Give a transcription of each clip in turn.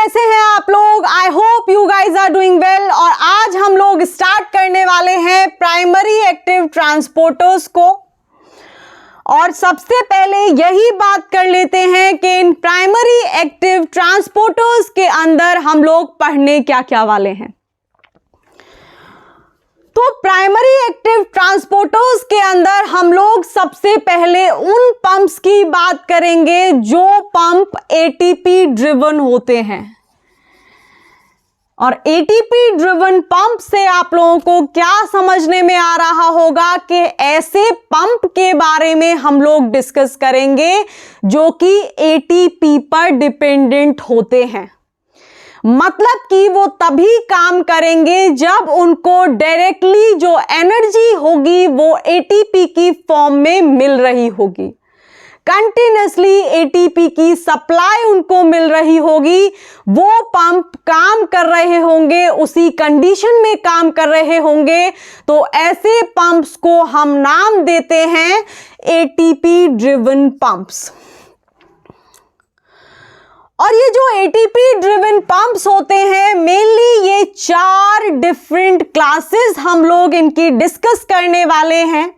कैसे हैं आप लोग? I hope you guys are doing well. और आज हम लोग स्टार्ट करने वाले हैं प्राइमरी एक्टिव ट्रांसपोर्टर्स को। और सबसे पहले यही बात कर लेते हैं कि इन प्राइमरी एक्टिव ट्रांसपोर्टर्स के अंदर हम लोग पढ़ने क्या क्या वाले हैं। तो प्राइमरी एक्टिव ट्रांसपोर्टर्स के अंदर हम लोग सबसे पहले उन पंप्स की बात करेंगे जो पंप एटीपी ड्रिवन होते हैं। और एटीपी ड्रिवन पंप से आप लोगों को क्या समझने में आ रहा होगा कि ऐसे पंप के बारे में हम लोग डिस्कस करेंगे जो कि एटीपी पर डिपेंडेंट होते हैं। मतलब कि वो तभी काम करेंगे जब उनको डायरेक्टली जो एनर्जी होगी वो एटीपी की फॉर्म में मिल रही होगी, कंटिन्यूसली एटीपी की सप्लाई उनको मिल रही होगी। वो पंप काम कर रहे होंगे, उसी कंडीशन में काम कर रहे होंगे। तो ऐसे पंप्स को हम नाम देते हैं एटीपी ड्रिवन पंप्स। और ये जो एटीपी ड्रिवन पंप्स होते हैं, मेनली ये 4 डिफरेंट क्लासेस हम लोग इनकी डिस्कस करने वाले हैं।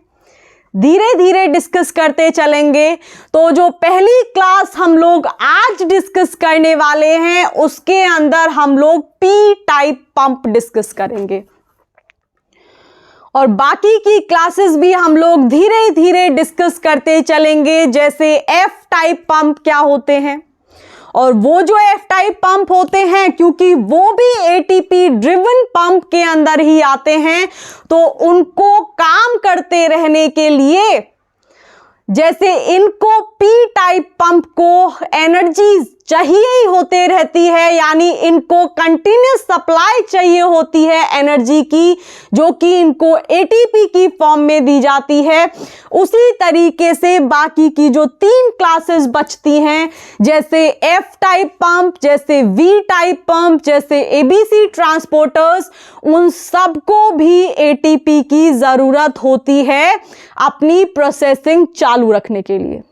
धीरे धीरे डिस्कस करते चलेंगे। तो जो पहली क्लास हम लोग आज डिस्कस करने वाले हैं उसके अंदर हम लोग पी टाइप पंप डिस्कस करेंगे। और बाकी की क्लासेस भी हम लोग धीरे धीरे डिस्कस करते चलेंगे, जैसे एफ टाइप पंप क्या होते हैं। और वो जो एफ टाइप पंप होते हैं, क्योंकि वो भी एटीपी ड्रिवन पंप के अंदर ही आते हैं, तो उनको काम करते रहने के लिए, जैसे इनको पी टाइप पंप को एनर्जी चाहिए ही होते रहती है, यानी इनको कंटिन्यूस सप्लाई चाहिए होती है एनर्जी की, जो कि इनको एटीपी की फॉर्म में दी जाती है। उसी तरीके से बाकी की जो 3 क्लासेस बचती हैं, जैसे एफ टाइप पंप, जैसे वी टाइप पंप, जैसे एबीसी ट्रांसपोर्टर्स, उन सबको भी एटीपी की जरूरत होती है अपनी प्रोसेसिंग चालू रखने के लिए।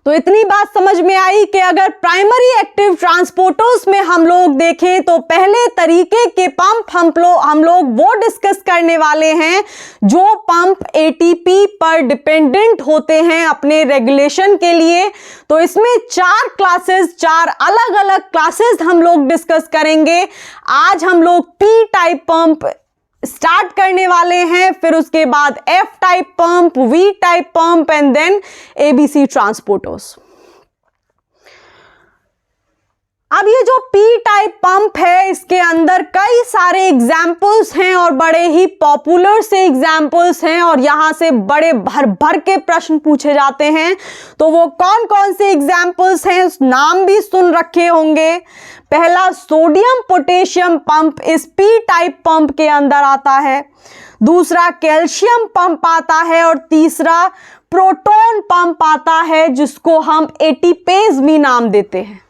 तो इतनी बात समझ में आई कि अगर प्राइमरी एक्टिव ट्रांसपोर्टर्स में हम लोग देखें तो पहले तरीके के पंप हम लोग वो डिस्कस करने वाले हैं जो पंप एटीपी पर डिपेंडेंट होते हैं अपने रेगुलेशन के लिए। तो इसमें 4 क्लासेस, 4 अलग अलग क्लासेस हम लोग डिस्कस करेंगे। आज हम लोग पी टाइप पंप स्टार्ट करने वाले हैं, फिर उसके बाद F type pump, V type pump and then ABC transporters. अब ये जो पी टाइप पंप है, इसके अंदर कई सारे एग्जाम्पल्स हैं और बड़े ही पॉपुलर से एग्जाम्पल्स हैं, और यहां से बड़े भर भर के प्रश्न पूछे जाते हैं। तो वो कौन कौन से एग्जाम्पल्स हैं, उस नाम भी सुन रखे होंगे। पहला सोडियम पोटेशियम पंप इस पी टाइप पंप के अंदर आता है। दूसरा कैल्शियम पंप आता है, और तीसरा प्रोटॉन पंप आता है, जिसको हम एटीपेज भी नाम देते हैं।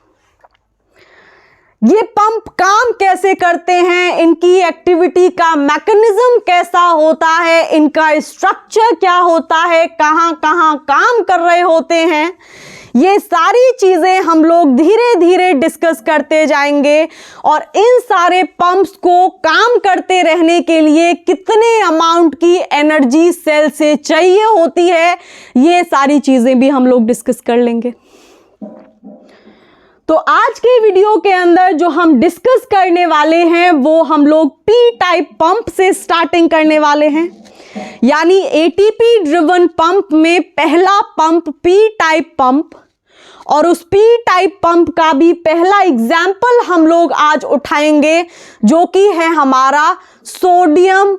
ये पंप काम कैसे करते हैं, इनकी एक्टिविटी का मैकेनिज्म कैसा होता है, इनका स्ट्रक्चर क्या होता है, कहां कहां काम कर रहे होते हैं, ये सारी चीजें हम लोग धीरे धीरे डिस्कस करते जाएंगे। और इन सारे पंप्स को काम करते रहने के लिए कितने अमाउंट की एनर्जी सेल से चाहिए होती है, ये सारी चीजें भी हम लोग डिस्कस कर लेंगे। तो आज के वीडियो के अंदर जो हम डिस्कस करने वाले हैं वो हम लोग पी टाइप पंप से स्टार्टिंग करने वाले हैं। यानी एटीपी ड्रिवन पंप में पहला पंप पी टाइप पंप, और उस पी टाइप पंप का भी पहला एग्जाम्पल हम लोग आज उठाएंगे, जो कि है हमारा सोडियम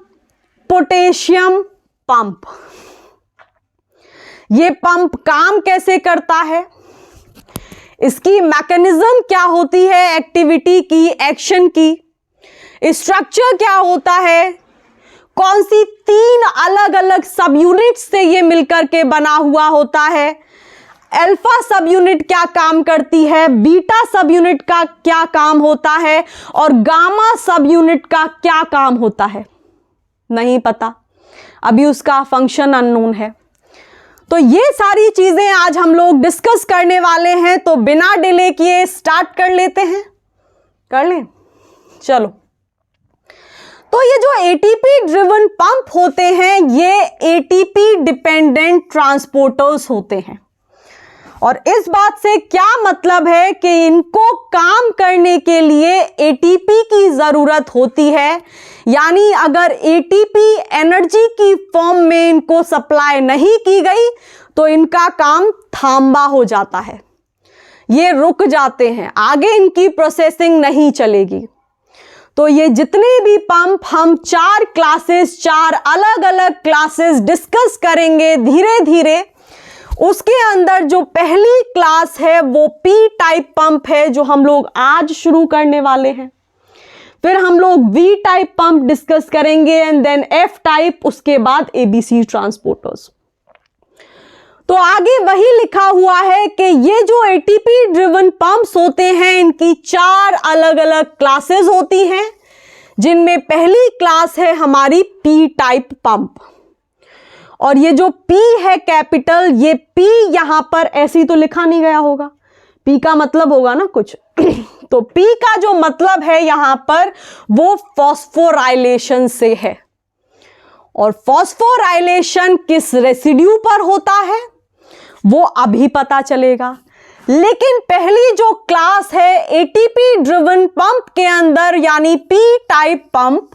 पोटेशियम पंप। ये पंप काम कैसे करता है, इसकी मैकेनिज्म क्या होती है, एक्टिविटी की, एक्शन की, स्ट्रक्चर क्या होता है, कौन सी 3 अलग अलग सब यूनिट से ये मिलकर के बना हुआ होता है, अल्फा सब यूनिट क्या काम करती है, बीटा सब यूनिट का क्या काम होता है, और गामा सब यूनिट का क्या काम होता है, नहीं पता, अभी उसका फंक्शन अननोन है। तो ये सारी चीजें आज हम लोग डिस्कस करने वाले हैं, तो बिना डिले किए स्टार्ट कर लेते हैं। कर लें, चलो। तो ये जो एटीपी ड्रिवन पंप होते हैं, ये एटीपी डिपेंडेंट ट्रांसपोर्टर्स होते हैं। और इस बात से क्या मतलब है कि इनको काम करने के लिए एटीपी की जरूरत होती है, यानी अगर एटीपी एनर्जी की फॉर्म में इनको सप्लाई नहीं की गई तो इनका काम थांबा हो जाता है, ये रुक जाते हैं, आगे इनकी प्रोसेसिंग नहीं चलेगी। तो ये जितने भी पंप हम चार अलग अलग क्लासेस डिस्कस करेंगे धीरे धीरे। उसके अंदर जो पहली क्लास है वो पी टाइप पंप है, जो हम लोग आज शुरू करने वाले हैं। फिर हम लोग वी टाइप पंप डिस्कस करेंगे एंड देन एफ टाइप, उसके बाद एबीसी ट्रांसपोर्टर्स। तो आगे वही लिखा हुआ है कि ये जो एटीपी ड्रिवन पंप्स होते हैं, इनकी चार अलग अलग क्लासेस होती हैं, जिनमें पहली क्लास है हमारी पी टाइप पंप। और ये जो P है कैपिटल, ये P यहां पर ऐसे ही तो लिखा नहीं गया होगा, P का मतलब होगा ना कुछ तो P का जो मतलब है यहां पर वो फॉस्फोराइलेशन से है। और फॉस्फोराइलेशन किस रेसिड्यू पर होता है वो अभी पता चलेगा। लेकिन पहली जो क्लास है एटीपी ड्रिवन पंप के अंदर, यानी P टाइप पंप,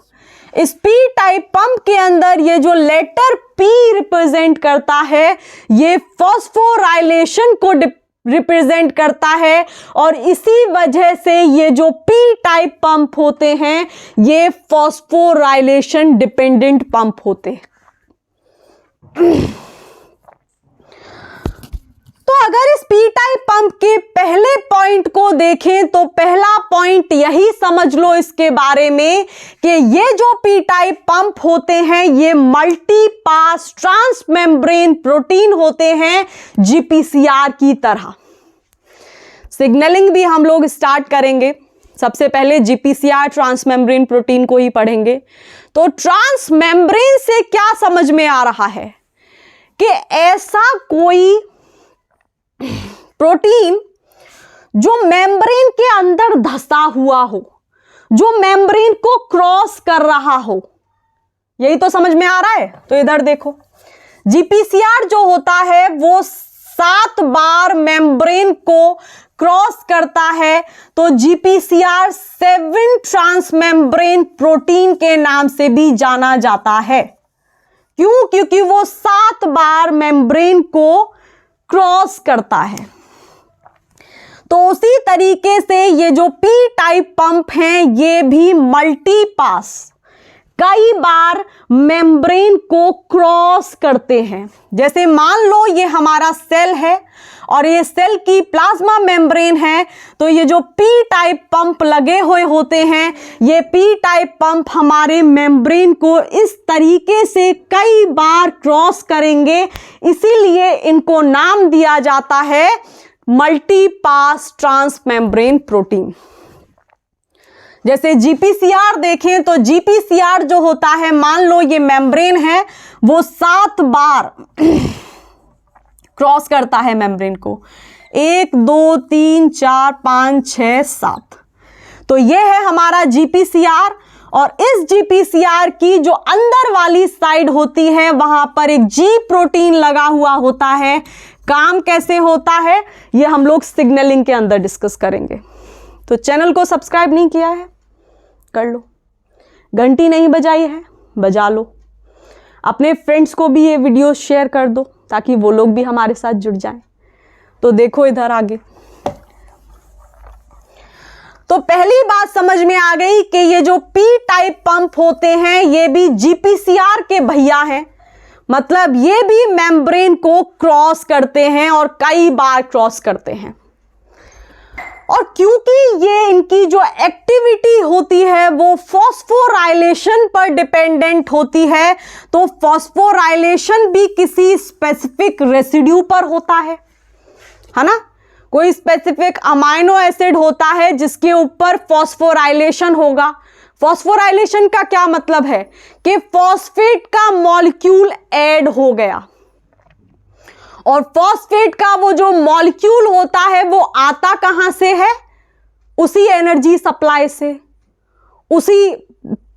इस P टाइप पंप के अंदर ये जो लेटर P रिप्रेजेंट करता है, ये फॉस्फोराइलेशन को रिप्रेजेंट करता है। और इसी वजह से ये जो P टाइप पंप होते हैं, ये फॉस्फोराइलेशन डिपेंडेंट पंप होते हैं। तो अगर इस P टाइप पंप के पहले पॉइंट को देखें तो पहला पॉइंट यही समझ लो इसके बारे में कि ये जो P टाइप पंप होते हैं, ये मल्टी पास ट्रांसमेम्ब्रेन प्रोटीन होते हैं, जीपीसीआर की तरह। सिग्नलिंग भी हम लोग स्टार्ट करेंगे, सबसे पहले जीपीसीआर ट्रांसमेम्ब्रेन प्रोटीन को ही पढ़ेंगे। तो ट्रांसमेम्ब्रेन से क्या समझ में आ रहा है कि ऐसा कोई प्रोटीन जो मेम्ब्रेन के अंदर धंसा हुआ हो, जो मेम्ब्रेन को क्रॉस कर रहा हो। यही तो समझ में आ रहा है। तो इधर देखो, जीपीसीआर जो होता है वो 7 बार मेम्ब्रेन को क्रॉस करता है, तो जीपीसीआर 7 ट्रांसमेम्ब्रेन प्रोटीन के नाम से भी जाना जाता है। क्यों? क्योंकि वो 7 बार मेम्ब्रेन को क्रॉस करता है। तो उसी तरीके से ये जो P टाइप पंप हैं, ये भी मल्टी पास कई बार मेम्ब्रेन को क्रॉस करते हैं। जैसे मान लो ये हमारा सेल है और ये सेल की प्लाज्मा मेम्ब्रेन है, तो ये जो P टाइप पंप लगे हुए होते हैं, ये P टाइप पंप हमारे मेम्ब्रेन को इस तरीके से कई बार क्रॉस करेंगे, इसीलिए इनको नाम दिया जाता है मल्टी पास ट्रांसमेम्ब्रेन प्रोटीन। जैसे जीपीसीआर देखें तो जीपीसीआर जो होता है, मान लो ये मेम्ब्रेन है, वो 7 बार क्रॉस करता है मेम्ब्रेन को, 1 2 3 4 5 6 7। तो ये है हमारा जीपीसीआर। और इस जीपीसीआर की जो अंदर वाली साइड होती है, वहां पर एक जी प्रोटीन लगा हुआ होता है। काम कैसे होता है ये हम लोग सिग्नलिंग के अंदर डिस्कस करेंगे। तो चैनल को सब्सक्राइब नहीं किया है, कर लो। घंटी नहीं बजाई है, बजा लो। अपने फ्रेंड्स को भी ये वीडियो शेयर कर दो ताकि वो लोग भी हमारे साथ जुड़ जाएं। तो देखो इधर आगे, तो पहली बात समझ में आ गई कि ये जो P टाइप पंप होते हैं, ये भी जीपीसीआर के भैया हैं। मतलब ये भी मेम्ब्रेन को क्रॉस करते हैं और कई बार क्रॉस करते हैं। और क्योंकि ये इनकी जो एक्टिविटी होती है वो फॉस्फोराइलेशन पर डिपेंडेंट होती है, तो फॉस्फोराइलेशन भी किसी स्पेसिफिक रेसिड्यू पर होता है ना। कोई स्पेसिफिक अमाइनो एसिड होता है जिसके ऊपर फॉस्फोराइलेशन होगा। फॉस्फोराइलेशन का क्या मतलब है कि फॉस्फेट का मॉलिक्यूल ऐड हो गया। और फॉस्फेट का वो जो मॉलिक्यूल होता है वो आता कहां से है? उसी एनर्जी सप्लाई से, उसी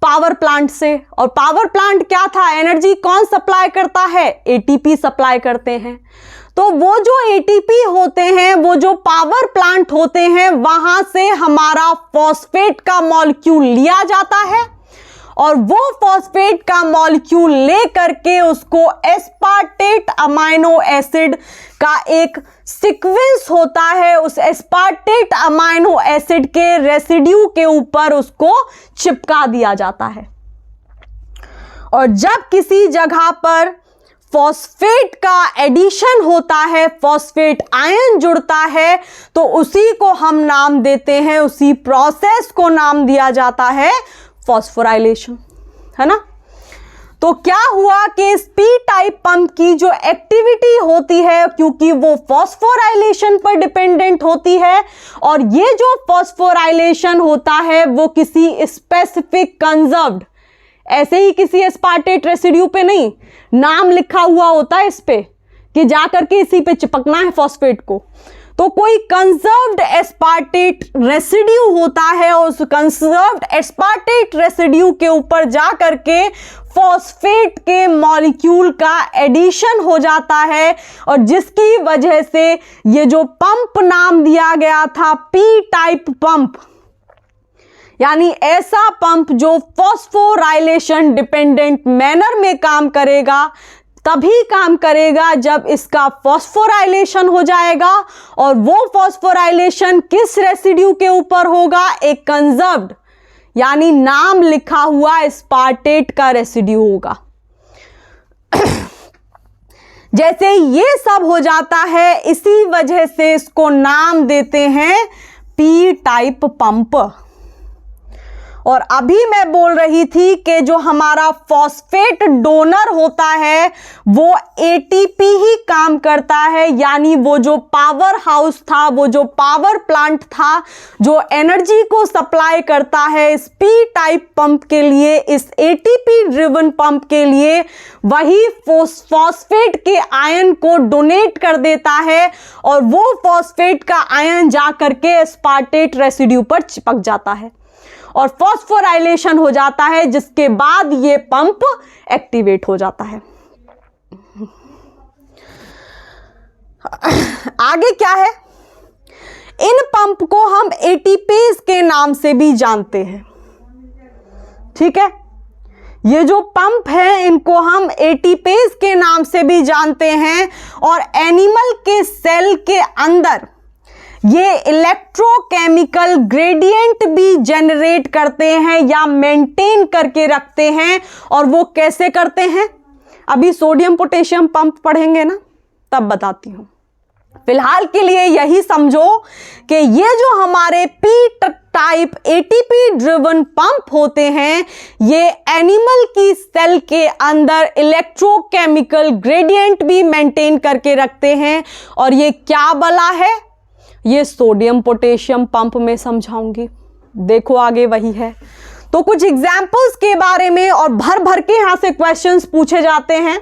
पावर प्लांट से। और पावर प्लांट क्या था? एनर्जी कौन सप्लाई करता है? एटीपी सप्लाई करते हैं। तो वो जो एटीपी होते हैं, वो जो पावर प्लांट होते हैं, वहां से हमारा फॉस्फेट का मॉलिक्यूल लिया जाता है और वो फॉस्फेट का मॉलिक्यूल लेकर के उसको एस्पार्टेट अमाइनो एसिड का एक सीक्वेंस होता है, उस एस्पार्टेट अमाइनो एसिड के रेसिड्यू के ऊपर उसको चिपका दिया जाता है। और जब किसी जगह पर फॉस्फेट का एडिशन होता है, फॉस्फेट आयन जुड़ता है, तो उसी को हम नाम देते हैं, उसी प्रोसेस को नाम दिया जाता है फॉस्फोराइलेशन, है ना। तो क्या हुआ कि इस पी टाइप पंप की जो एक्टिविटी होती है, क्योंकि वो फॉस्फोराइलेशन पर डिपेंडेंट होती है, और ये जो फॉस्फोराइलेशन होता है वो किसी स्पेसिफिक कंजर्व्ड, ऐसे ही किसी एस्पार्टेट रेसिड्यू पे नहीं, नाम लिखा हुआ होता है इस पे कि जाकर के इसी पे चिपकना है फॉस्फेट को। तो कोई कंजर्व्ड एस्पार्टेट रेसिड्यू होता है और उस कंजर्व्ड एस्पार्टेट रेसिड्यू के ऊपर जाकर के फॉस्फेट के मॉलिक्यूल का एडिशन हो जाता है, और जिसकी वजह से ये जो पंप नाम दिया गया था पी टाइप पंप, यानी ऐसा पंप जो फॉस्फोराइलेशन डिपेंडेंट मैनर में काम करेगा, तभी काम करेगा जब इसका फॉस्फोराइलेशन हो जाएगा। और वो फॉस्फोराइलेशन किस रेसिड्यू के ऊपर होगा? एक कंजर्व्ड, यानी नाम लिखा हुआ एस्पार्टेट का रेसिड्यू होगा। जैसे ये सब हो जाता है, इसी वजह से इसको नाम देते हैं पी टाइप पंप। और अभी मैं बोल रही थी कि जो हमारा फॉस्फेट डोनर होता है वो एटीपी ही काम करता है, यानी वो जो पावर हाउस था, वो जो पावर प्लांट था, जो एनर्जी को सप्लाई करता है इस पी टाइप पंप के लिए, इस एटीपी ड्रिवन पंप के लिए, वही फॉस्फेट के आयन को डोनेट कर देता है, और वो फॉस्फेट का आयन जाकर के एस्पार्टेट रेसिड्यू पर चिपक जाता है और फॉस्फोराइलेशन हो जाता है, जिसके बाद ये पंप एक्टिवेट हो जाता है। आगे क्या है? इन पंप को हम एटीपीज के नाम से भी जानते हैं, ठीक है। ये जो पंप है इनको हम एटीपीज के नाम से भी जानते हैं, और एनिमल के सेल के अंदर ये इलेक्ट्रोकेमिकल ग्रेडियंट भी जनरेट करते हैं या मेंटेन करके रखते हैं। और वो कैसे करते हैं? अभी सोडियम पोटेशियम पंप पढ़ेंगे ना, तब बताती हूं। फिलहाल के लिए यही समझो कि ये जो हमारे P type ATP driven pump होते हैं, ये एनिमल की सेल के अंदर इलेक्ट्रोकेमिकल ग्रेडियंट भी मेंटेन करके रखते हैं। और ये क्या बला है? ये सोडियम पोटेशियम पंप में समझाऊंगी, देखो आगे वही है। तो कुछ एग्जाम्पल्स के बारे में, और भर भर के यहां से क्वेश्चंस पूछे जाते हैं,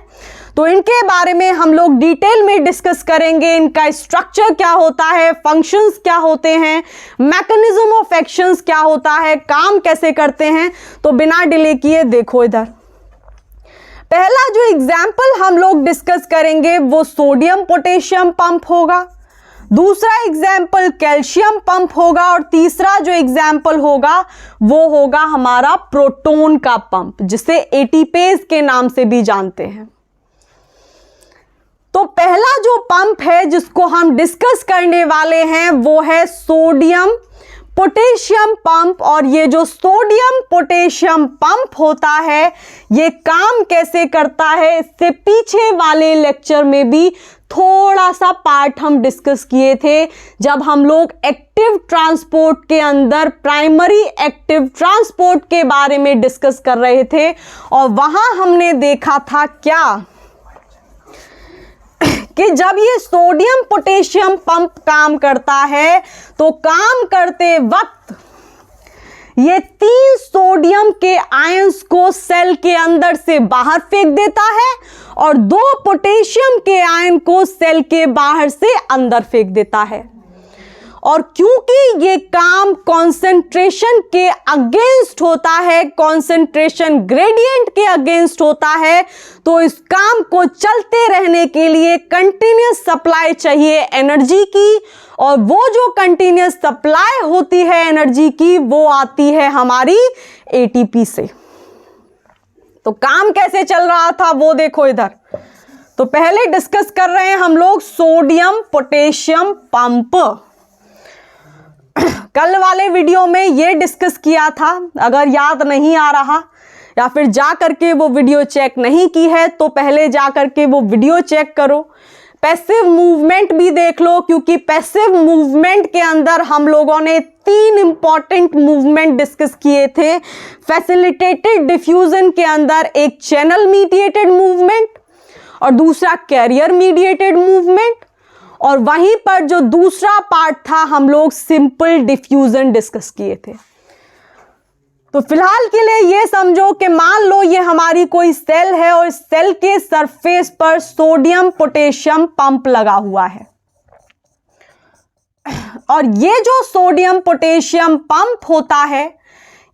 तो इनके बारे में हम लोग डिटेल में डिस्कस करेंगे। इनका स्ट्रक्चर क्या होता है, फंक्शंस क्या होते हैं, मैकेनिज्म ऑफ एक्शंस क्या होता है, काम कैसे करते हैं। तो बिना डिले किए देखो इधर, पहला जो एग्जाम्पल हम लोग डिस्कस करेंगे वो सोडियम पोटेशियम पंप होगा, दूसरा एग्जाम्पल कैल्शियम पंप होगा, और तीसरा जो एग्जाम्पल होगा वो होगा हमारा प्रोटॉन का पंप, जिसे एटीपेज के नाम से भी जानते हैं। तो पहला जो पंप है जिसको हम डिस्कस करने वाले हैं वो है सोडियम पोटेशियम पंप। और ये जो सोडियम पोटेशियम पंप होता है ये काम कैसे करता है, इससे पीछे वाले लेक्चर में भी थोड़ा सा पार्ट हम डिस्कस किए थे, जब हम लोग एक्टिव ट्रांसपोर्ट के अंदर प्राइमरी एक्टिव ट्रांसपोर्ट के बारे में डिस्कस कर रहे थे। और वहां हमने देखा था क्या कि जब ये सोडियम पोटेशियम पंप काम करता है तो काम करते वक्त ये 3 सोडियम के आयंस को सेल के अंदर से बाहर फेंक देता है और 2 पोटेशियम के आयन को सेल के बाहर से अंदर फेंक देता है। और क्योंकि ये काम कॉन्सेंट्रेशन के अगेंस्ट होता है, कॉन्सेंट्रेशन ग्रेडियंट के अगेंस्ट होता है, तो इस काम को चलते रहने के लिए कंटिन्यूस सप्लाई चाहिए एनर्जी की, और वो जो कंटिन्यूस सप्लाई होती है एनर्जी की वो आती है हमारी एटीपी से। तो काम कैसे चल रहा था वो देखो इधर। तो पहले डिस्कस कर रहे हैं हम लोग सोडियम पोटेशियम पंप। कल वाले वीडियो में ये डिस्कस किया था, अगर याद नहीं आ रहा या फिर जा करके वो वीडियो चेक नहीं की है तो पहले जा करके वो वीडियो चेक करो। पैसिव मूवमेंट भी देख लो, क्योंकि पैसिव मूवमेंट के अंदर हम लोगों ने 3 इंपॉर्टेंट मूवमेंट डिस्कस किए थे। फैसिलिटेटेड डिफ्यूजन के अंदर एक चैनल मीडिएटेड मूवमेंट और दूसरा कैरियर मीडिएटेड मूवमेंट, और वहीं पर जो दूसरा पार्ट था हम लोग सिंपल डिफ्यूजन डिस्कस किए थे। तो फिलहाल के लिए ये समझो कि मान लो ये हमारी कोई सेल है और इस सेल के सरफेस पर सोडियम पोटेशियम पंप लगा हुआ है, और ये जो सोडियम पोटेशियम पंप होता है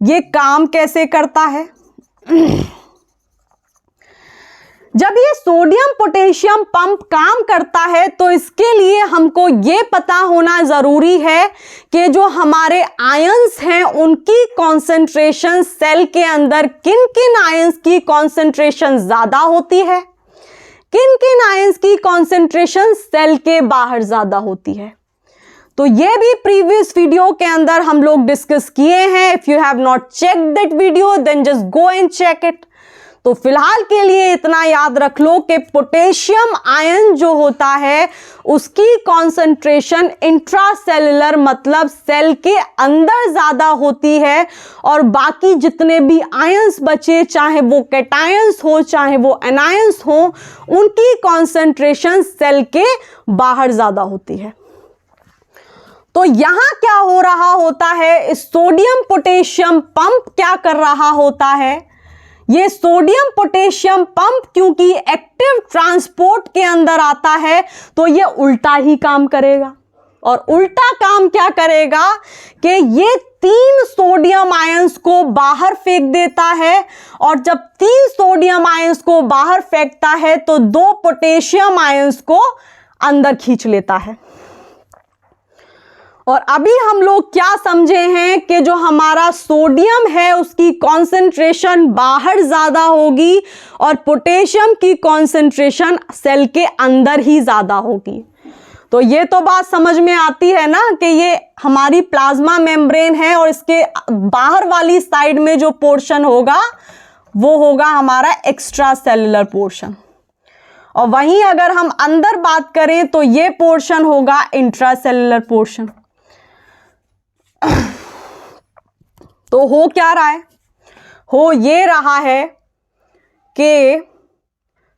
ये काम कैसे करता है। जब ये सोडियम पोटेशियम पंप काम करता है तो इसके लिए हमको ये पता होना जरूरी है कि जो हमारे आयंस हैं उनकी कॉन्सेंट्रेशन सेल के अंदर किन किन आयंस की कॉन्सेंट्रेशन ज्यादा होती है, किन किन आयंस की कॉन्सेंट्रेशन सेल के बाहर ज्यादा होती है। तो ये भी प्रीवियस वीडियो के अंदर हम लोग डिस्कस किए हैं। If you have not checked that video then just go and check it. तो फिलहाल के लिए इतना याद रख लो कि पोटेशियम आयन जो होता है उसकी कॉन्सेंट्रेशन इंट्रासेलुलर मतलब सेल के अंदर ज्यादा होती है, और बाकी जितने भी आयंस बचे, चाहे वो कैटायंस हो चाहे वो एनायंस हो, उनकी कॉन्सेंट्रेशन सेल के बाहर ज्यादा होती है। तो यहां क्या हो रहा होता है, इस सोडियम पोटेशियम पंप क्या कर रहा होता है, ये सोडियम पोटेशियम पंप क्योंकि एक्टिव ट्रांसपोर्ट के अंदर आता है तो ये उल्टा ही काम करेगा। और उल्टा काम क्या करेगा कि ये 3 सोडियम आयंस को बाहर फेंक देता है, और जब 3 सोडियम आयंस को बाहर फेंकता है तो 2 पोटेशियम आयंस को अंदर खींच लेता है। और अभी हम लोग क्या समझे हैं कि जो हमारा सोडियम है उसकी कॉन्सेंट्रेशन बाहर ज्यादा होगी और पोटेशियम की कॉन्सेंट्रेशन सेल के अंदर ही ज्यादा होगी। तो ये तो बात समझ में आती है ना कि ये हमारी प्लाज्मा मेम्ब्रेन है और इसके बाहर वाली साइड में जो पोर्शन होगा वो होगा हमारा एक्स्ट्रा सेलुलर पोर्शन, और वहीं अगर हम अंदर बात करें तो ये पोर्शन होगा इंट्रा सेलुलर पोर्शन। तो हो क्या रहा है, हो ये रहा है कि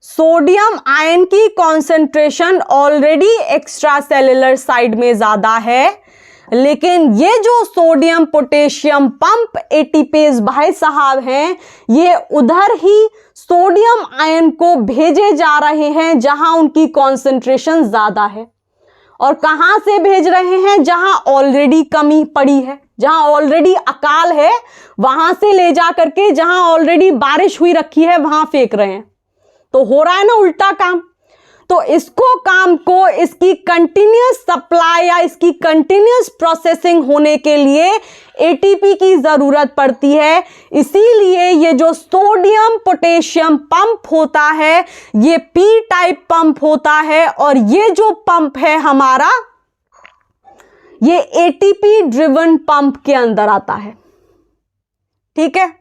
सोडियम आयन की concentration already extra cellular side में ज्यादा है, लेकिन ये जो सोडियम पोटेशियम पंप एटीपेज भाई साहब हैं ये उधर ही सोडियम आयन को भेजे जा रहे हैं जहां उनकी कॉन्सेंट्रेशन ज्यादा है। और कहां से भेज रहे हैं, जहां ऑलरेडी कमी पड़ी है, जहां ऑलरेडी अकाल है वहां से ले जा करके जहां ऑलरेडी बारिश हुई रखी है वहां फेंक रहे हैं। तो हो रहा है ना उल्टा काम। तो इसको काम को इसकी कंटिन्यूस सप्लाई या इसकी कंटिन्यूस प्रोसेसिंग होने के लिए एटीपी की जरूरत पड़ती है। इसीलिए ये जो सोडियम पोटेशियम पंप होता है ये पी टाइप पंप होता है, और ये जो पंप है हमारा ये एटीपी ड्रिवन पंप के अंदर आता है। ठीक है,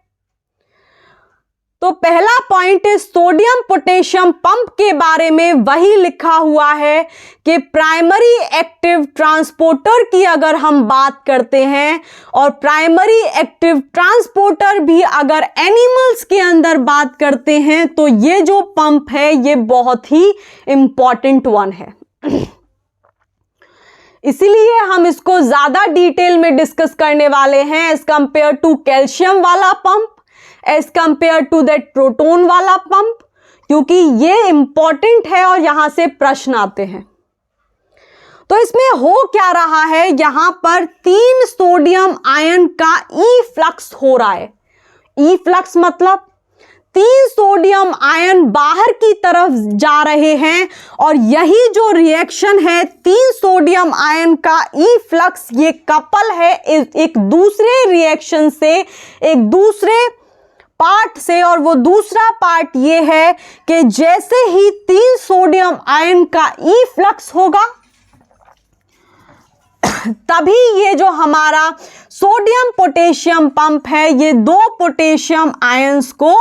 तो पहला पॉइंट इस सोडियम पोटेशियम पंप के बारे में वही लिखा हुआ है कि प्राइमरी एक्टिव ट्रांसपोर्टर की अगर हम बात करते हैं, और प्राइमरी एक्टिव ट्रांसपोर्टर भी अगर एनिमल्स के अंदर बात करते हैं, तो ये जो पंप है ये बहुत ही इंपॉर्टेंट वन है। इसीलिए हम इसको ज्यादा डिटेल में डिस्कस करने वाले हैं एज कंपेयर टू कैल्शियम वाला pump, as compare to that proton वाला पंप, क्योंकि ये इंपॉर्टेंट है और यहां से प्रश्न आते हैं। तो इसमें हो क्या रहा है, यहां पर 3 सोडियम आयन का ई फ्लक्स हो रहा है। ई फ्लक्स मतलब 3 सोडियम आयन बाहर की तरफ जा रहे हैं और यही जो रिएक्शन है 3 सोडियम आयन का ई फ्लक्स, ये कपल है एक दूसरे रिएक्शन से, एक दूसरे पार्ट से। और वो दूसरा पार्ट ये है कि जैसे ही 3 सोडियम आयन का ई फ्लक्स होगा तभी ये जो हमारा सोडियम पोटेशियम पंप है ये 2 पोटेशियम आयंस को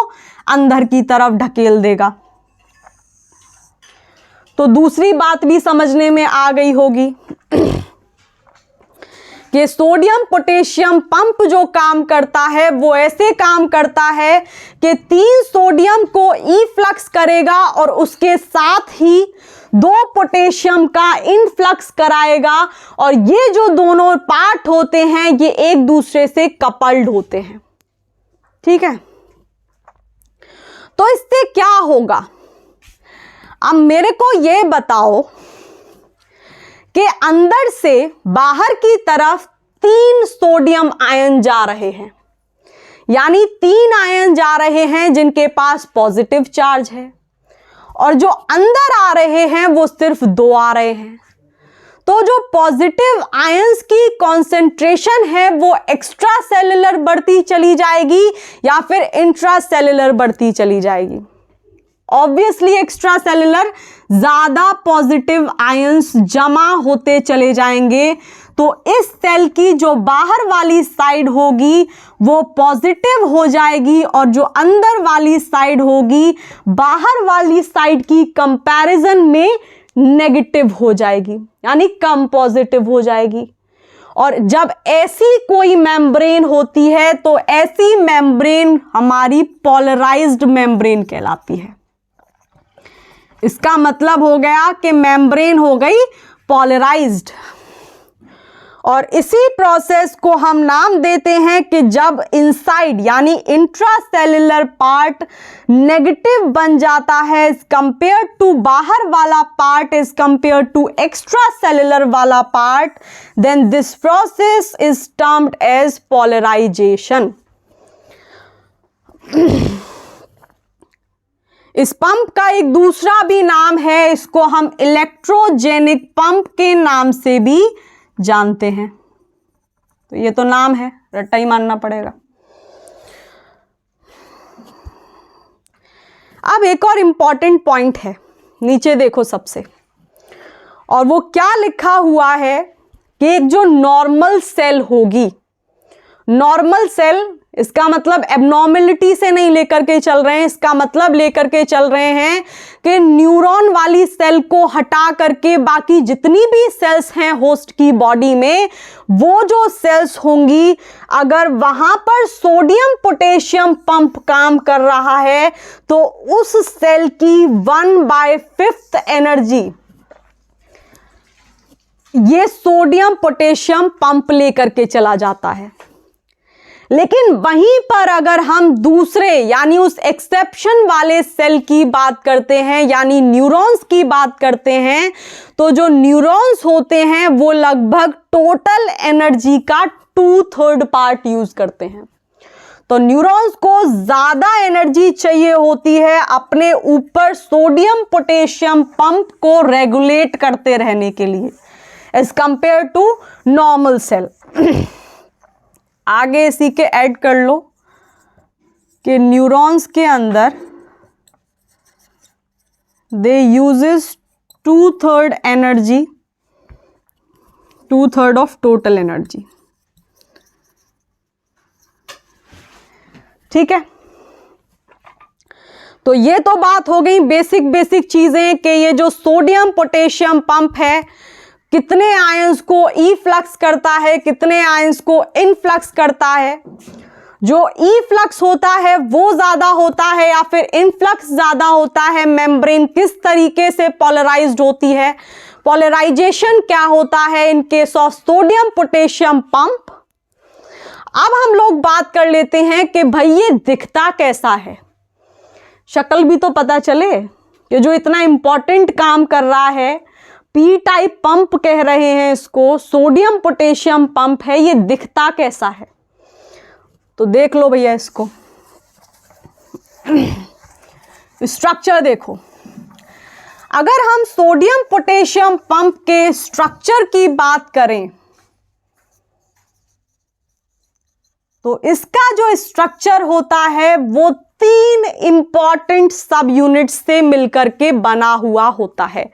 अंदर की तरफ ढकेल देगा। तो दूसरी बात भी समझने में आ गई होगी कि सोडियम पोटेशियम पंप जो काम करता है वो ऐसे काम करता है कि 3 सोडियम को ई फ्लक्स करेगा और उसके साथ ही 2 पोटेशियम का इनफ्लक्स कराएगा, और ये जो दोनों पार्ट होते हैं ये एक दूसरे से कपल्ड होते हैं। ठीक है, तो इससे क्या होगा, अब मेरे को ये बताओ कि अंदर से बाहर की तरफ 3 सोडियम आयन जा रहे हैं, यानी 3 आयन जा रहे हैं जिनके पास पॉजिटिव चार्ज है, और जो अंदर आ रहे हैं वो सिर्फ 2 आ रहे हैं। तो जो पॉजिटिव आयंस की कॉन्सेंट्रेशन है वो एक्स्ट्रा सेलुलर बढ़ती चली जाएगी या फिर इंट्रा सेलुलर बढ़ती चली जाएगी। ऑब्वियसली एक्स्ट्रा सेलुलर, ज्यादा पॉजिटिव आयंस जमा होते चले जाएंगे, तो इस सेल की जो बाहर वाली साइड होगी वो पॉजिटिव हो जाएगी और जो अंदर वाली साइड होगी बाहर वाली साइड की कंपैरिजन में नेगेटिव हो जाएगी, यानी कम पॉजिटिव हो जाएगी। और जब ऐसी कोई मेम्ब्रेन होती है तो ऐसी मेम्ब्रेन हमारी पोलराइज्ड मेम्ब्रेन कहलाती है। इसका मतलब हो गया कि मेम्ब्रेन हो गई पोलराइज्ड, और इसी प्रोसेस को हम नाम देते हैं कि जब इनसाइड यानी इंट्रासेल्युलर पार्ट नेगेटिव बन जाता है एज कंपेयर टू बाहर वाला part as compare to extra cellular वाला part, then this process is termed as polarization. इस पंप का एक दूसरा भी नाम है, इसको हम इलेक्ट्रोजेनिक पंप के नाम से भी जानते हैं। तो ये तो नाम है, रट्टा ही मानना पड़ेगा। अब एक और इंपॉर्टेंट पॉइंट है, नीचे देखो सबसे, और वो क्या लिखा हुआ है कि एक जो नॉर्मल सेल होगी, नॉर्मल सेल इसका मतलब एबनॉर्मलिटी से नहीं लेकर के चल रहे हैं, इसका मतलब लेकर के चल रहे हैं कि न्यूरॉन वाली सेल को हटा करके बाकी जितनी भी सेल्स हैं होस्ट की बॉडी में, वो जो सेल्स होंगी अगर वहां पर सोडियम पोटेशियम पंप काम कर रहा है तो उस सेल की 1/5 एनर्जी ये सोडियम पोटेशियम पंप लेकर के चला जाता है। लेकिन वहीं पर अगर हम दूसरे यानी उस एक्सेप्शन वाले सेल की बात करते हैं यानी न्यूरॉन्स की बात करते हैं, तो जो न्यूरॉन्स होते हैं वो लगभग टोटल एनर्जी का 2/3 पार्ट यूज करते हैं। तो न्यूरॉन्स को ज्यादा एनर्जी चाहिए होती है अपने ऊपर सोडियम पोटेशियम पंप को रेगुलेट करते रहने के लिए as compare to normal cell. आगे इसी के ऐड कर लो कि न्यूरॉन्स के अंदर they uses 2/3 energy, 2/3 of total energy. ठीक है, तो ये तो बात हो गई बेसिक चीजें कि ये जो सोडियम पोटेशियम पंप है कितने आयंस को ई फ्लक्स करता है, कितने आयंस को इनफ्लक्स करता है। जो ई फ्लक्स होता है वो ज्यादा होता है या फिर इनफ्लक्स ज्यादा होता है, मेम्ब्रेन किस तरीके से पोलराइज्ड होती है। पोलराइजेशन क्या होता है in case of sodium potassium pump. अब हम लोग बात कर लेते हैं कि भाई ये दिखता कैसा है, शक्ल भी तो पता चले कि जो इतना इंपॉर्टेंट काम कर रहा है, पी टाइप पंप कह रहे हैं इसको, सोडियम पोटेशियम पंप है, ये दिखता कैसा है। तो देख लो भैया इसको, स्ट्रक्चर देखो। अगर हम सोडियम पोटेशियम पंप के स्ट्रक्चर की बात करें तो इसका जो स्ट्रक्चर होता है वो 3 इंपॉर्टेंट सब यूनिट से मिलकर के बना हुआ होता है।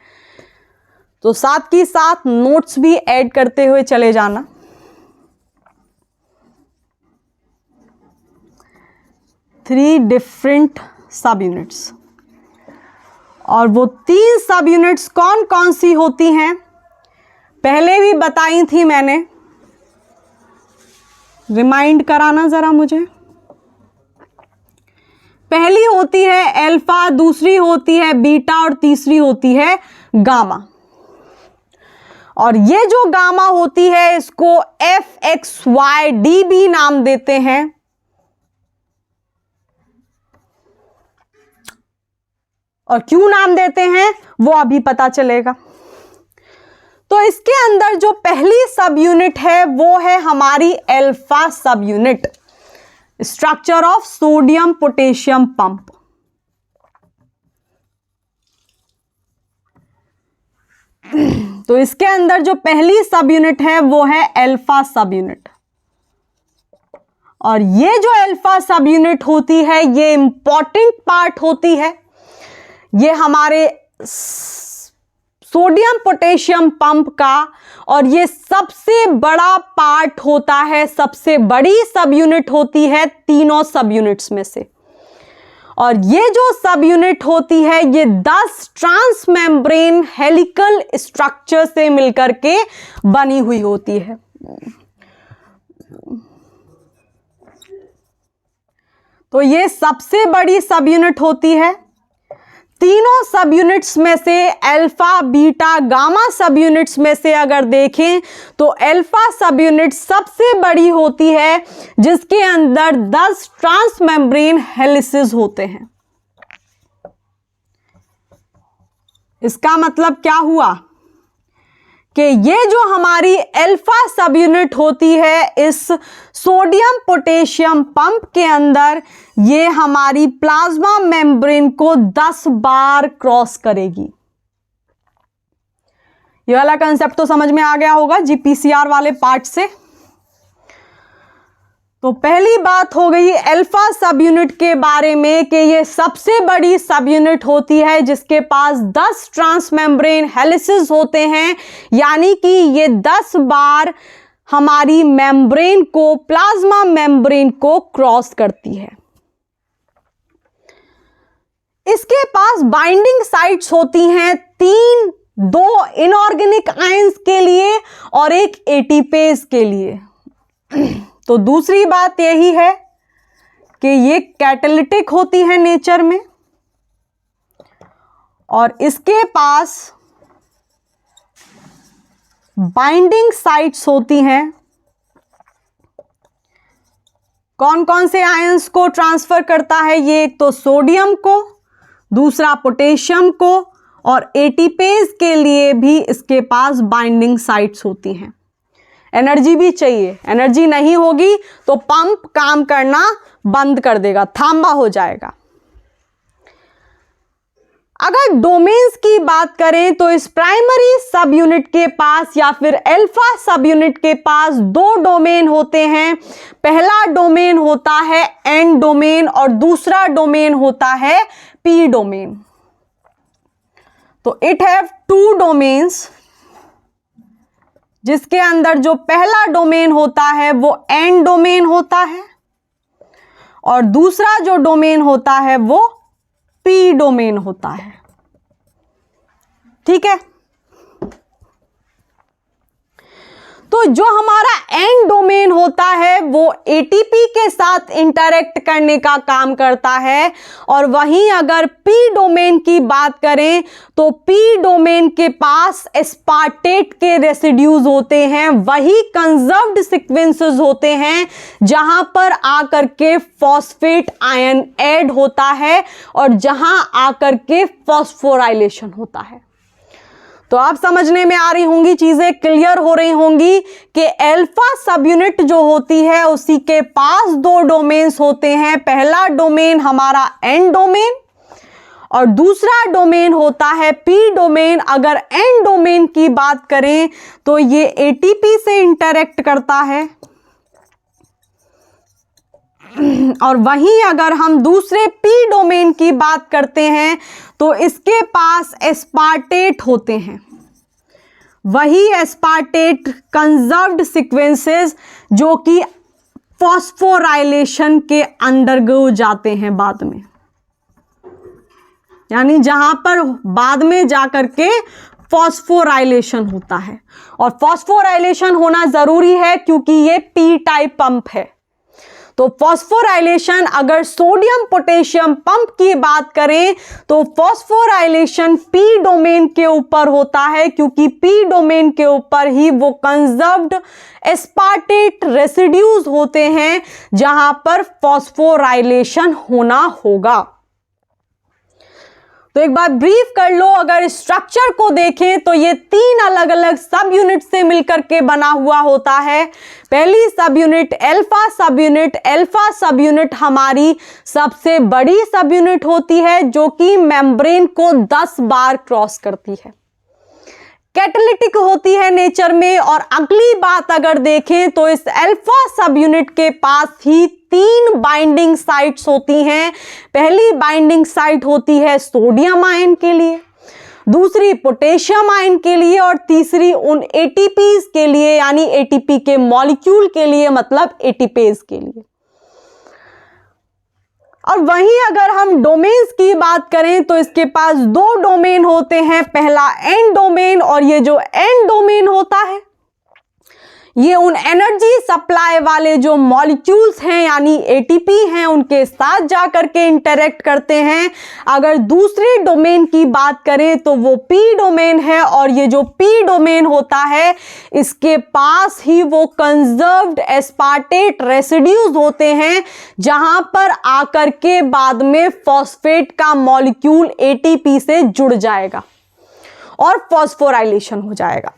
तो साथ की साथ नोट्स भी ऐड करते हुए चले जाना। थ्री डिफरेंट सब यूनिट्स, और वो 3 सब यूनिट्स कौन कौन सी होती हैं पहले भी बताई थी मैंने, रिमाइंड कराना जरा मुझे। पहली होती है अल्फा, दूसरी होती है बीटा और तीसरी होती है गामा। और ये जो गामा होती है इसको FXYD भी नाम देते हैं। और क्यों नाम देते हैं वो अभी पता चलेगा। तो इसके अंदर जो पहली सब यूनिट है वो है हमारी अल्फा सब unit, structure of sodium potassium pump. तो इसके अंदर जो पहली सब यूनिट है वो है अल्फा सब यूनिट। और ये जो अल्फा सब यूनिट होती है ये इंपॉर्टेंट पार्ट होती है, ये हमारे सोडियम पोटेशियम पंप का, और ये सबसे बड़ा पार्ट होता है, सबसे बड़ी सब यूनिट होती है तीनों सब यूनिट्स में से। और ये जो सब यूनिट होती है ये 10 ट्रांस मेम्ब्रेन हेलिकल स्ट्रक्चर से मिलकर के बनी हुई होती है। तो ये सबसे बड़ी सब यूनिट होती है। तीनों सब यूनिट्स में से अल्फा बीटा गामा सब यूनिट्स में से अगर देखें तो अल्फा सब यूनिट सबसे बड़ी होती है, जिसके अंदर 10 ट्रांस मेम्ब्रेन हेलिसेस होते हैं। इसका मतलब क्या हुआ कि ये जो हमारी अल्फा सब यूनिट होती है इस सोडियम पोटेशियम पंप के अंदर, ये हमारी प्लाज्मा मेम्ब्रेन को 10 बार क्रॉस करेगी। ये वाला कंसेप्ट तो समझ में आ गया होगा GPCR वाले पार्ट से। तो पहली बात हो गई अल्फा सब यूनिट के बारे में कि ये सबसे बड़ी सब यूनिट होती है जिसके पास 10 ट्रांस मेम्ब्रेन हेलिसेस होते हैं, यानी कि ये 10 बार हमारी मेम्ब्रेन को, प्लाज्मा मेम्ब्रेन को क्रॉस करती है। इसके पास बाइंडिंग साइट्स होती हैं 3, 2 इनऑर्गेनिक आयंस के लिए और एक एटीपेज के लिए। तो दूसरी बात यही है कि ये कैटालिटिक होती है नेचर में, और इसके पास बाइंडिंग साइट्स होती हैं। कौन कौन से आयंस को ट्रांसफर करता है ये? एक तो सोडियम को, दूसरा पोटेशियम को, और एटीपेज के लिए भी इसके पास बाइंडिंग साइट्स होती हैं। एनर्जी भी चाहिए, एनर्जी नहीं होगी तो पंप काम करना बंद कर देगा, थांबा हो जाएगा। अगर डोमेन्स की बात करें तो इस प्राइमरी सब यूनिट के पास या फिर अल्फा सब यूनिट के पास 2 डोमेन होते हैं। पहला डोमेन होता है एन डोमेन और दूसरा डोमेन होता है पी डोमेन। तो इट हैव 2 डोमेन्स, जिसके अंदर जो पहला डोमेन होता है वो एन डोमेन होता है और दूसरा जो डोमेन होता है वो पी डोमेन होता है। ठीक है, तो जो हमारा एन डोमेन होता है वो एटीपी के साथ इंटरेक्ट करने का काम करता है। और वहीं अगर पी डोमेन की बात करें तो पी डोमेन के पास एस्पार्टेट के रेसिड्यूज होते हैं, वही कंजर्व्ड सीक्वेंसेस होते हैं जहां पर आकर के फॉस्फेट आयन ऐड होता है और जहां आकर के फॉस्फोराइलेशन होता है। तो आप समझने में आ रही होंगी, चीजें क्लियर हो रही होंगी कि अल्फा सब यूनिट जो होती है उसी के पास दो डोमेन्स होते हैं। पहला डोमेन हमारा एन डोमेन और दूसरा डोमेन होता है पी डोमेन। अगर एन डोमेन की बात करें तो ये एटीपी से इंटरेक्ट करता है और वहीं अगर हम दूसरे पी डोमेन की बात करते हैं तो इसके पास एस्पार्टेट होते हैं, वही एस्पार्टेट कंजर्व्ड सीक्वेंसेस जो कि फॉस्फोराइलेशन के अंडरगो जाते हैं बाद में, यानी जहां पर बाद में जाकर के फॉस्फोराइलेशन होता है। और फॉस्फोराइलेशन होना जरूरी है क्योंकि ये पी टाइप पंप है। तो फॉस्फोराइलेशन, अगर सोडियम पोटेशियम पंप की बात करें तो फॉस्फोराइलेशन पी डोमेन के ऊपर होता है क्योंकि पी डोमेन के ऊपर ही वो कंजर्व्ड एस्पार्टेट रेसिड्यूज होते हैं जहां पर फॉस्फोराइलेशन होना होगा। तो एक बार ब्रीफ कर लो, अगर स्ट्रक्चर को देखें तो ये तीन अलग अलग सब यूनिट से मिलकर के बना हुआ होता है। पहली सब यूनिट अल्फा सब यूनिट। अल्फा सब यूनिट हमारी सबसे बड़ी सब यूनिट होती है जो कि मेम्ब्रेन को 10 बार क्रॉस करती है, कैटालिटिक होती है नेचर में। और अगली बात अगर देखें तो इस अल्फा सब यूनिट के पास ही 3 बाइंडिंग साइट्स होती हैं। पहली बाइंडिंग साइट होती है सोडियम आयन के लिए, दूसरी पोटेशियम आयन के लिए और तीसरी उन एटीपीज के लिए, यानी एटीपी के मॉलिक्यूल के लिए, मतलब एटीपेज के लिए। और वहीं अगर हम डोमेन्स की बात करें तो इसके पास 2 डोमेन होते हैं। पहला एन डोमेन, और ये जो एन डोमेन होता है ये उन एनर्जी सप्लाई वाले जो मॉलिक्यूल्स हैं यानी एटीपी हैं उनके साथ जाकर के इंटरेक्ट करते हैं। अगर दूसरे डोमेन की बात करें तो वो पी डोमेन है और ये जो पी डोमेन होता है इसके पास ही वो कंजर्व्ड एस्पार्टेट रेसिड्यूज होते हैं जहां पर आकर के बाद में फॉस्फेट का मॉलिक्यूल एटीपी से जुड़ जाएगा और फॉस्फोराइलेशन हो जाएगा।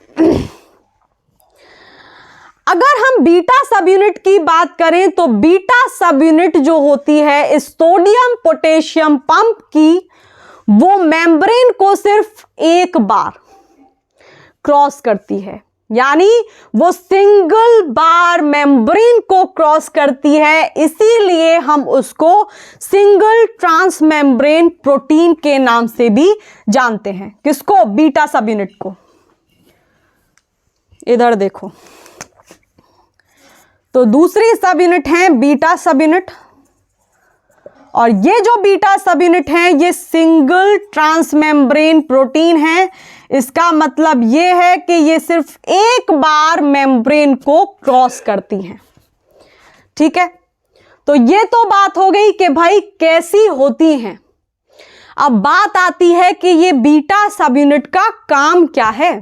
अगर हम बीटा सब यूनिट की बात करें तो बीटा सब यूनिट जो होती है इस सोडियम पोटेशियम पंप की, वो मेम्ब्रेन को सिर्फ एक बार क्रॉस करती है, यानी वो सिंगल बार मेम्ब्रेन को क्रॉस करती है। इसीलिए हम उसको सिंगल ट्रांसमेम्ब्रेन प्रोटीन के नाम से भी जानते हैं। किसको? बीटा सब यूनिट को। इधर देखो, तो दूसरी सब यूनिट है बीटा सब यूनिट, और ये जो बीटा सब यूनिट है ये सिंगल ट्रांसमेम्ब्रेन प्रोटीन है। इसका मतलब ये है कि ये सिर्फ एक बार मेम्ब्रेन को क्रॉस करती हैं। ठीक है, तो ये तो बात हो गई कि भाई कैसी होती हैं। अब बात आती है कि ये बीटा सब यूनिट का काम क्या है।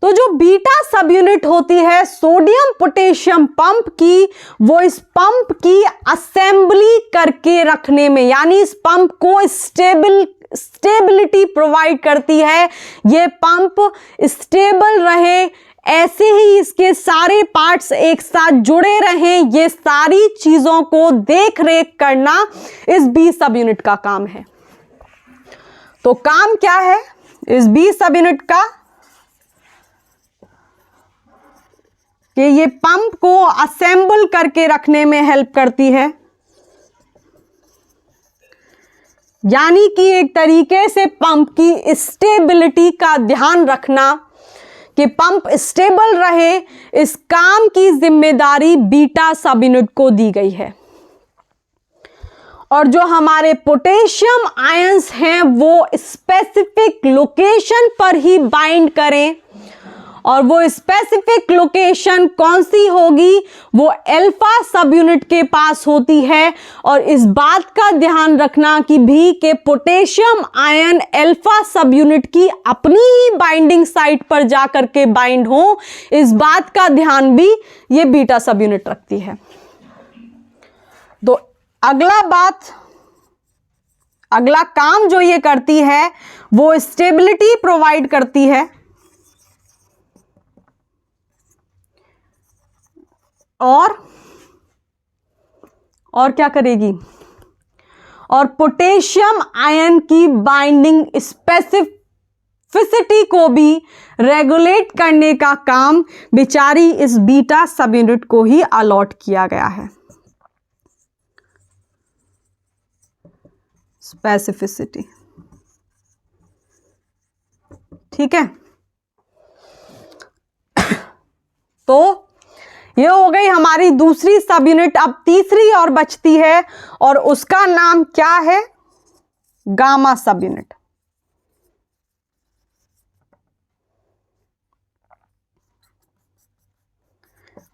तो जो बीटा सब यूनिट होती है सोडियम पोटेशियम पंप की, वो इस पंप की असेंबली करके रखने में, यानी इस पंप को स्टेबिलिटी प्रोवाइड करती है। ये पंप स्टेबल रहे, ऐसे ही इसके सारे पार्ट्स एक साथ जुड़े रहें, ये सारी चीजों को देख रेख करना इस बी सब यूनिट का काम है। तो काम क्या है इस बी सब यूनिट का? कि ये पंप को असेंबल करके रखने में हेल्प करती है, यानी कि एक तरीके से पंप की स्टेबिलिटी का ध्यान रखना कि पंप स्टेबल रहे, इस काम की जिम्मेदारी बीटा सब यूनिट को दी गई है। और जो हमारे पोटेशियम आयंस हैं वो स्पेसिफिक लोकेशन पर ही बाइंड करें और वो स्पेसिफिक लोकेशन कौन सी होगी, वो अल्फा सब यूनिट के पास होती है। और इस बात का ध्यान रखना कि भी के पोटेशियम आयन अल्फा सब यूनिट की अपनी ही बाइंडिंग साइट पर जाकर के बाइंड हो, इस बात का ध्यान भी ये बीटा सब यूनिट रखती है। तो अगला काम जो ये करती है वो स्टेबिलिटी प्रोवाइड करती है और क्या करेगी, और पोटेशियम आयन की बाइंडिंग स्पेसिफिसिटी को भी रेगुलेट करने का काम बेचारी इस बीटा सब यूनिट को ही अलॉट किया गया है। स्पेसिफिसिटी, ठीक है। तो ये हो गई हमारी दूसरी सब यूनिट। अब तीसरी और बचती है और उसका नाम क्या है, गामा सब यूनिट।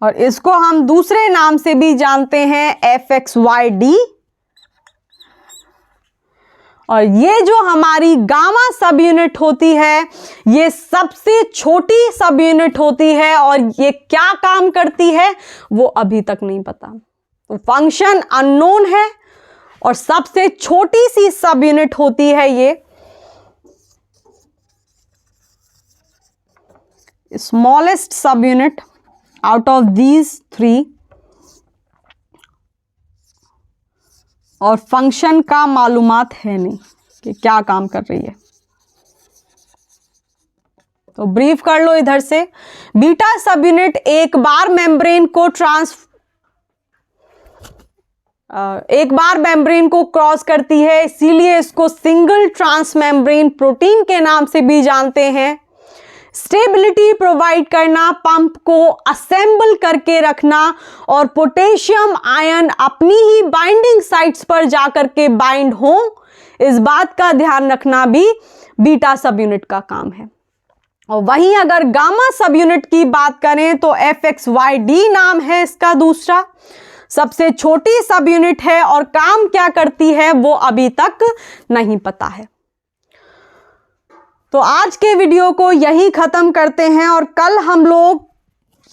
और इसको हम दूसरे नाम से भी जानते हैं FXYD। और ये जो हमारी गामा सब यूनिट होती है ये सबसे छोटी सब यूनिट होती है और ये क्या काम करती है वो अभी तक नहीं पता। तो फंक्शन अननोन है और सबसे छोटी सी सब यूनिट होती है ये स्मॉलेस्ट सब यूनिट आउट ऑफ दीज 3। और फंक्शन का मालूमात है नहीं कि क्या काम कर रही है। तो ब्रीफ कर लो इधर से। बीटा सब यूनिट एक बार मेम्ब्रेन को क्रॉस करती है, इसीलिए इसको सिंगल ट्रांस मेम्ब्रेन प्रोटीन के नाम से भी जानते हैं। स्टेबिलिटी प्रोवाइड करना, पंप को असेंबल करके रखना और पोटेशियम आयन अपनी ही बाइंडिंग साइट्स पर जाकर के बाइंड हो, इस बात का ध्यान रखना भी बीटा सब यूनिट का काम है। और वहीं अगर गामा सब यूनिट की बात करें तो FXYD नाम है इसका दूसरा, सबसे छोटी सब यूनिट है और काम क्या करती है वो अभी तक नहीं पता है। तो आज के वीडियो को यही खत्म करते हैं और कल हम लोग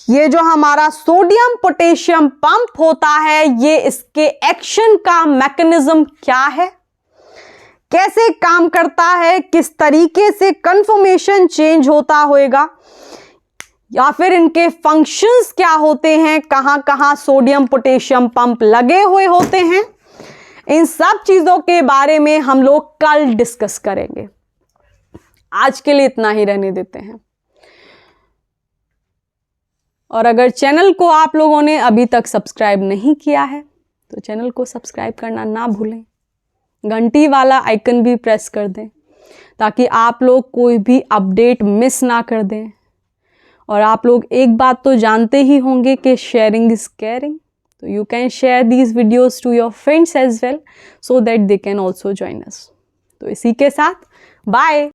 ये जो हमारा सोडियम पोटेशियम पंप होता है ये इसके एक्शन का मैकेनिज्म क्या है, कैसे काम करता है, किस तरीके से कन्फॉर्मेशन चेंज होता होगा, या फिर इनके फंक्शंस क्या होते हैं, कहां कहां सोडियम पोटेशियम पंप लगे हुए होते हैं, इन सब चीजों के बारे में हम लोग कल डिस्कस करेंगे। आज के लिए इतना ही रहने देते हैं। और अगर चैनल को आप लोगों ने अभी तक सब्सक्राइब नहीं किया है तो चैनल को सब्सक्राइब करना ना भूलें, घंटी वाला आइकन भी प्रेस कर दें ताकि आप लोग कोई भी अपडेट मिस ना कर दें। और आप लोग एक बात तो जानते ही होंगे कि शेयरिंग इज केयरिंग, तो you can share these videos to your friends as well so that they can also join us. तो इसी के साथ बाय।